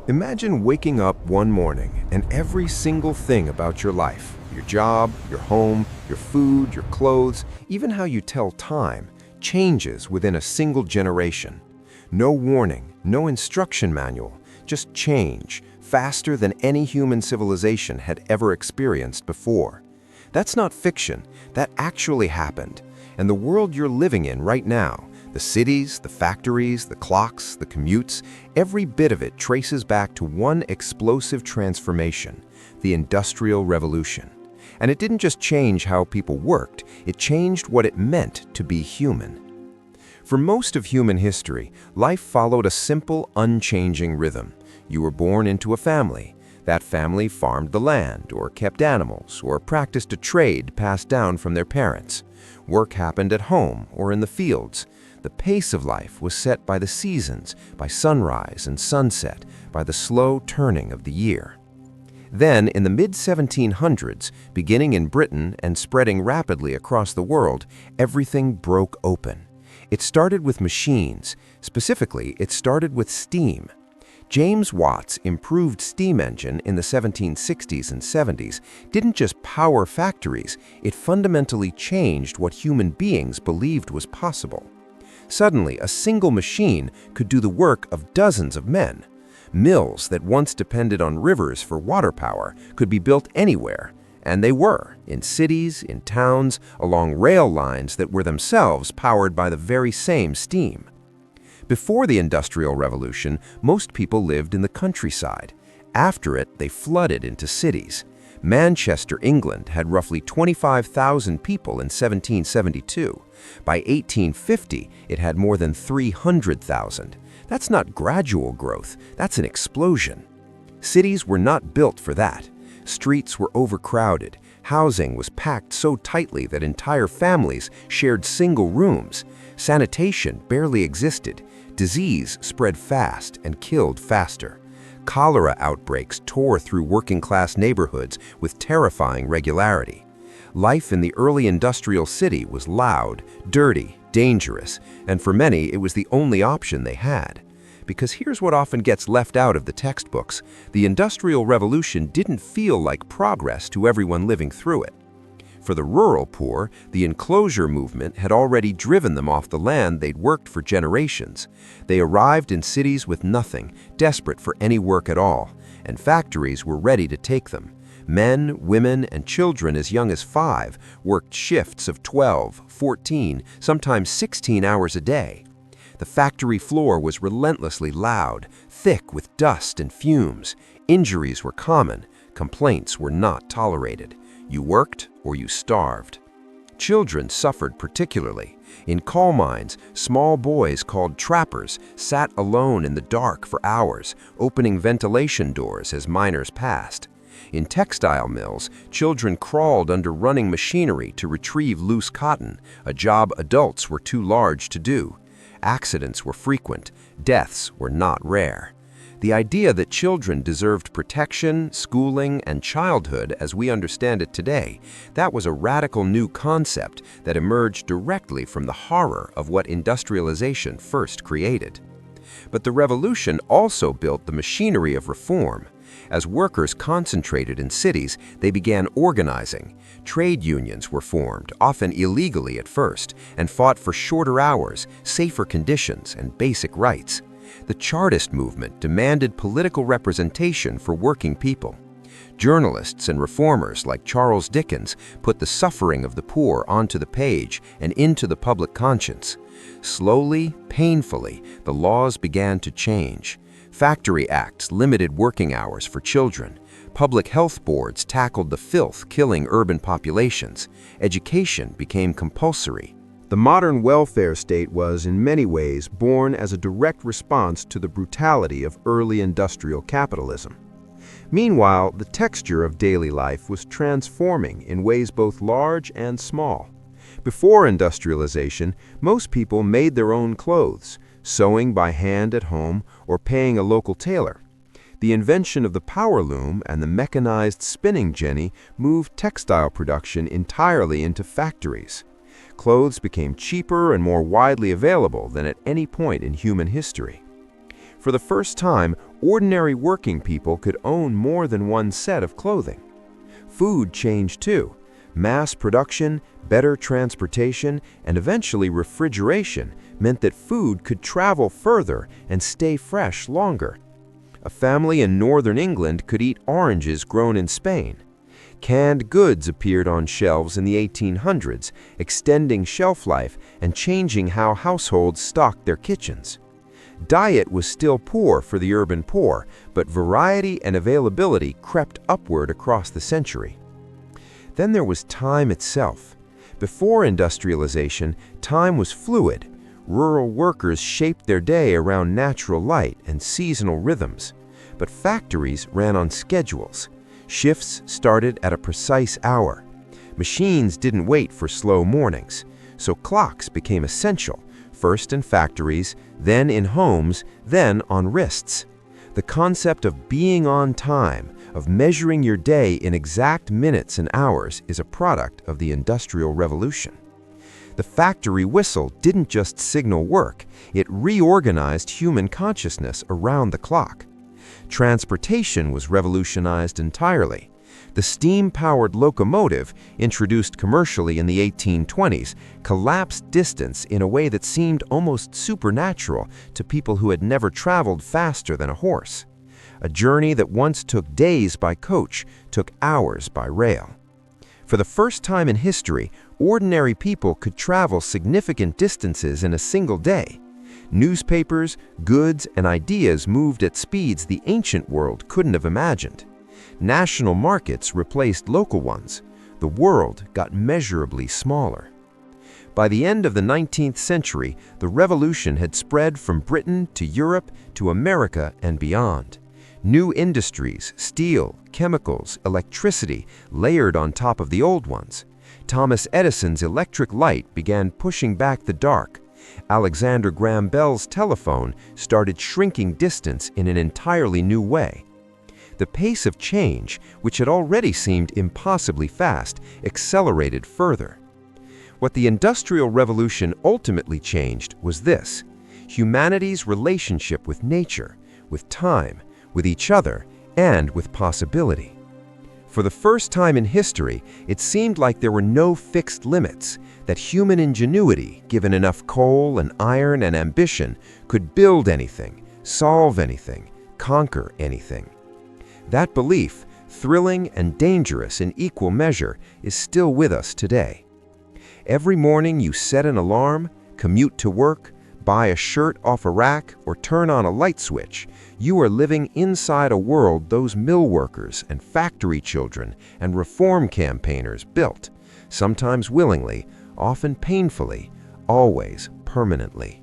Imagine waking up one morning and every single thing about your life, your job, your home, your food, your clothes, even how you tell time, changes within a single generation. No warning, no instruction manual, just change, faster than any human civilization had ever experienced before. That's not fiction, that actually happened. And the world you're living in right now, the cities, the factories, the clocks, the commutes, every bit of it traces back to one explosive transformation, the Industrial Revolution. And it didn't just change how people worked, it changed what it meant to be human. For most of human history, life followed a simple, unchanging rhythm. You were born into a family. That family farmed the land, or kept animals, or practiced a trade passed down from their parents. Work happened at home or in the fields. The pace of life was set by the seasons, by sunrise and sunset, by the slow turning of the year. Then, in the mid-1700s, beginning in Britain and spreading rapidly across the world, everything broke open. It started with machines. Specifically, it started with steam. James Watt's improved steam engine in the 1760s and 70s didn't just power factories, it fundamentally changed what human beings believed was possible. Suddenly, a single machine could do the work of dozens of men. Mills that once depended on rivers for water power could be built anywhere, and they were, in cities, in towns, along rail lines that were themselves powered by the very same steam. Before the Industrial Revolution, most people lived in the countryside. After it, they flooded into cities. Manchester, England had roughly 25,000 people in 1772. By 1850, it had more than 300,000. That's not gradual growth, that's an explosion. Cities were not built for that. Streets were overcrowded. Housing was packed so tightly that entire families shared single rooms. Sanitation barely existed. Disease spread fast and killed faster. Cholera outbreaks tore through working-class neighborhoods with terrifying regularity. Life in the early industrial city was loud, dirty, dangerous, and for many it was the only option they had. Because here's what often gets left out of the textbooks: the Industrial Revolution didn't feel like progress to everyone living through it. For the rural poor, the enclosure movement had already driven them off the land they'd worked for generations. They arrived in cities with nothing, desperate for any work at all, and factories were ready to take them. Men, women, and children as young as 5 worked shifts of 12, 14, sometimes 16 hours a day. The factory floor was relentlessly loud, thick with dust and fumes. Injuries were common. Complaints were not tolerated. You worked or you starved. Children suffered particularly. In coal mines, small boys called trappers sat alone in the dark for hours, opening ventilation doors as miners passed. In textile mills, children crawled under running machinery to retrieve loose cotton, a job adults were too large to do. Accidents were frequent. Deaths were not rare. The idea that children deserved protection, schooling, and childhood as we understand it today, that was a radical new concept that emerged directly from the horror of what industrialization first created. But the revolution also built the machinery of reform. As workers concentrated in cities, they began organizing. Trade unions were formed, often illegally at first, and fought for shorter hours, safer conditions, and basic rights. The Chartist movement demanded political representation for working people. Journalists and reformers like Charles Dickens put the suffering of the poor onto the page and into the public conscience. Slowly, painfully, the laws began to change. Factory acts limited working hours for children. Public health boards tackled the filth killing urban populations. Education became compulsory. The modern welfare state was, in many ways, born as a direct response to the brutality of early industrial capitalism. Meanwhile, the texture of daily life was transforming in ways both large and small. Before industrialization, most people made their own clothes, sewing by hand at home or paying a local tailor. The invention of the power loom and the mechanized spinning jenny moved textile production entirely into factories. Clothes became cheaper and more widely available than at any point in human history. For the first time, ordinary working people could own more than one set of clothing. Food changed too. Mass production, better transportation, and eventually refrigeration meant that food could travel further and stay fresh longer. A family in northern England could eat oranges grown in Spain. Canned goods appeared on shelves in the 1800s, extending shelf life and changing how households stocked their kitchens. Diet was still poor for the urban poor, but variety and availability crept upward across the century. Then there was time itself. Before industrialization, time was fluid. Rural workers shaped their day around natural light and seasonal rhythms. But factories ran on schedules. Shifts started at a precise hour. Machines didn't wait for slow mornings, so clocks became essential, first in factories, then in homes, then on wrists. The concept of being on time, of measuring your day in exact minutes and hours, is a product of the Industrial Revolution. The factory whistle didn't just signal work, it reorganized human consciousness around the clock. Transportation was revolutionized entirely. The steam-powered locomotive, introduced commercially in the 1820s, collapsed distance in a way that seemed almost supernatural to people who had never traveled faster than a horse. A journey that once took days by coach took hours by rail. For the first time in history, ordinary people could travel significant distances in a single day. Newspapers, goods, and ideas moved at speeds the ancient world couldn't have imagined. National markets replaced local ones. The world got measurably smaller. By the end of the 19th century, the revolution had spread from Britain to Europe to America and beyond. New industries, steel, chemicals, electricity, layered on top of the old ones. Thomas Edison's electric light began pushing back the dark. Alexander Graham Bell's telephone started shrinking distance in an entirely new way. The pace of change, which had already seemed impossibly fast, accelerated further. What the Industrial Revolution ultimately changed was this: humanity's relationship with nature, with time, with each other, and with possibility. For the first time in history, it seemed like there were no fixed limits, that human ingenuity, given enough coal and iron and ambition, could build anything, solve anything, conquer anything. That belief, thrilling and dangerous in equal measure, is still with us today. Every morning you set an alarm, commute to work, buy a shirt off a rack, or turn on a light switch, you are living inside a world those mill workers and factory children and reform campaigners built, sometimes willingly, often painfully, always permanently.